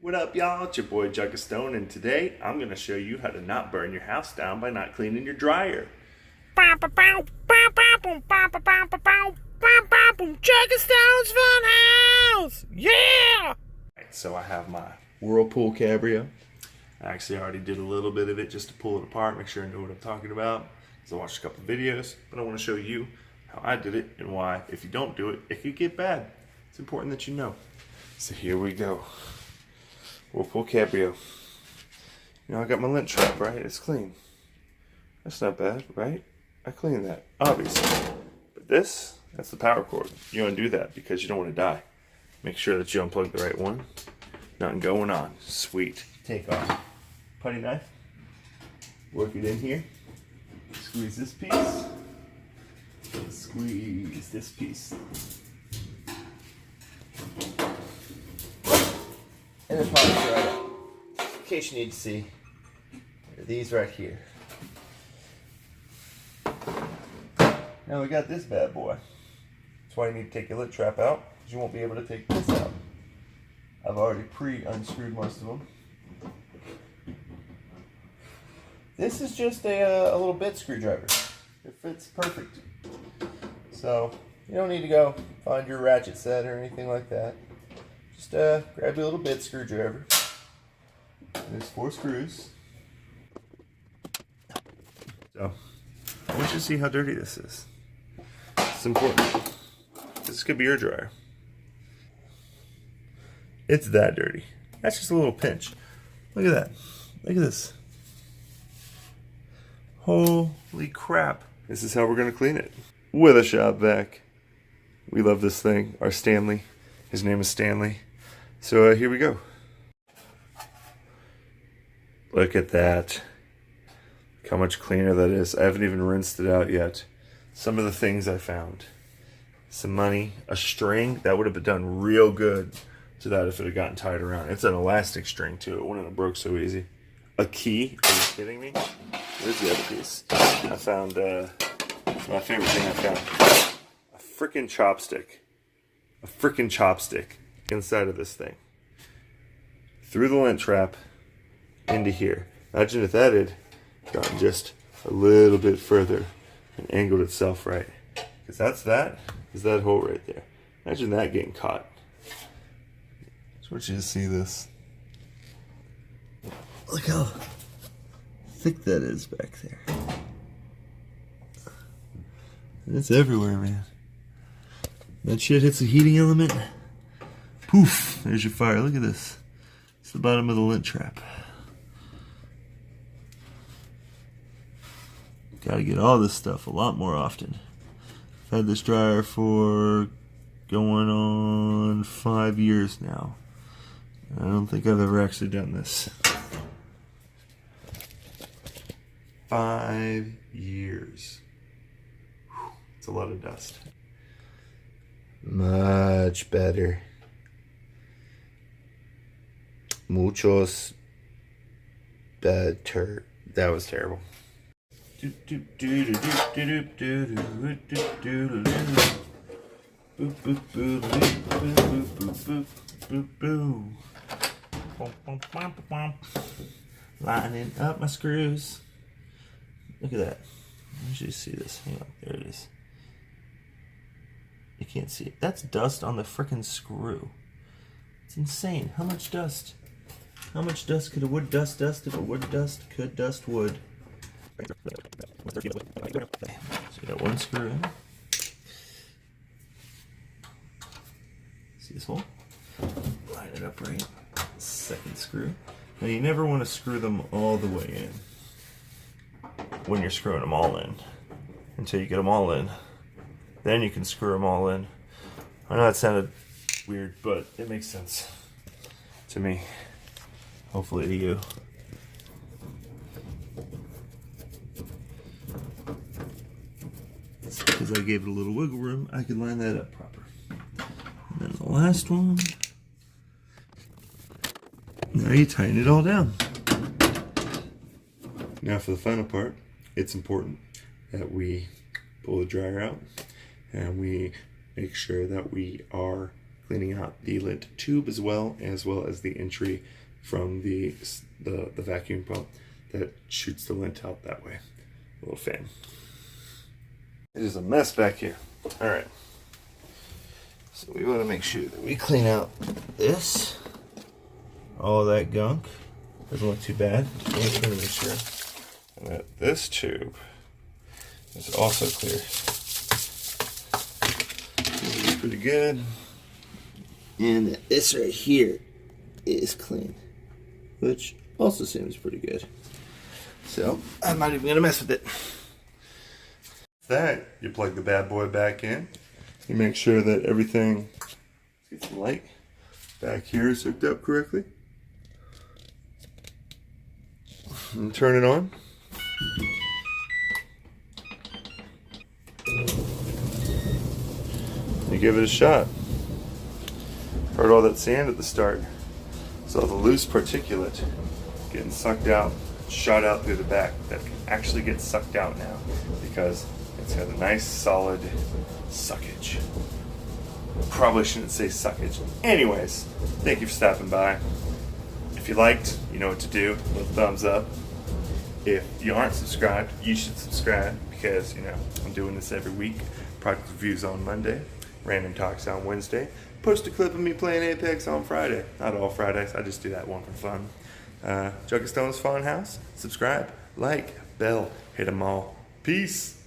What up, y'all? It's your boy Juggastoned, and today I'm going to show you how to not burn your house down by not cleaning your dryer. Juggastoned's Fun House! Yeah! So I have my Whirlpool Cabrio. I actually already did a little bit of it just to pull it apart, make sure I know what I'm talking about. Because I watched a couple of videos, but I want to show you how I did it and why, if you don't do it, it could get bad. It's important that you know. So here we go. Whirlpool Cabrio. You know, I got my lint trap, right? It's clean. That's not bad, right? I cleaned that, obviously. But this, that's the power cord. You want to do that because you don't want to die. Make sure that you unplug the right one. Nothing going on. Sweet. Take off putty knife. Work it in here. Squeeze this piece. Squeeze this piece. And then polish right up. In case you need to see, there are these right here. Now we got this bad boy. That's why you need to take your lint trap out, because you won't be able to take this out. I've already pre-unscrewed most of them. This is just a little bit screwdriver. It fits perfect. So you don't need to go find your ratchet set or anything like that. Just grab your little bit screwdriver. There's 4 screws. So I want you to see how dirty this is. It's important. This could be your dryer. It's that dirty. That's just a little pinch. Look at that. Look at this. Holy crap. This is how we're going to clean it. With a shop vac. We love this thing. Our Stanley. His name is Stanley. So here we go. Look at that. Look how much cleaner that is. I haven't even rinsed it out yet. Some of the things I found. Some money. A string. That would have been done real good to that if it had gotten tied around. It's an elastic string too. It wouldn't have broke so easy. A key. Are you kidding me? Where's the other piece? I found, it's my favorite thing I found. A freaking chopstick. A freaking chopstick inside of this thing. Through the lint trap into here. Imagine if that had gone just a little bit further and angled itself right. Because that is that hole right there. Imagine that getting caught. Just want you to see this. Look how thick that is back there. It's everywhere, man. That shit hits the heating element. Poof! There's your fire. Look at this. It's the bottom of the lint trap. Gotta get all this stuff a lot more often. I've had this dryer for going on 5 years now. I don't think I've ever actually done this. 5 years. Whew, it's a lot of dust. Much better. Muchos better. That was terrible. Lining up my screws. Look at that. Let you see this. Hang on. There it is. You can't see it. That's dust on the frickin' screw. It's insane. How much dust? How much dust could a wood dust if a wood dust could dust wood? So you got one screw in. See this hole? Line it up right. Second screw. Now you never want to screw them all the way in when you're screwing them all in until you get them all in. Then you can screw them all in. I know that sounded weird, but it makes sense to me. Hopefully to you. Because I gave it a little wiggle room, I can line that up proper. And then the last one. Now you tighten it all down. Now for the final part, it's important that we pull the dryer out and we make sure that we are cleaning out the lint tube as well as the entry from the vacuum pump that shoots the lint out that way. A little fan. It is a mess back here. All right. So we want to make sure that we clean out this, all that gunk. Doesn't look too bad. Just want to make sure that this tube is also clear. This is pretty good. And this right here is clean, which also seems pretty good. So I'm not even gonna mess with it. That you plug the bad boy back in. You make sure that everything gets some light back here is hooked up correctly. And turn it on. You give it a shot. Heard all that sand at the start. So the loose particulate getting sucked out, shot out through the back. That can actually get sucked out now because it's got a nice solid suckage. Probably shouldn't say suckage. Anyways, thank you for stopping by. If you liked, you know what to do. Little thumbs up. If you aren't subscribed, you should subscribe because, you know, I'm doing this every week. Product reviews on Monday. Random talks on Wednesday. Post a clip of me playing Apex on Friday. Not all Fridays, I just do that one for fun. Juggastoned's Fun House. Subscribe, like, bell, hit them all. Peace.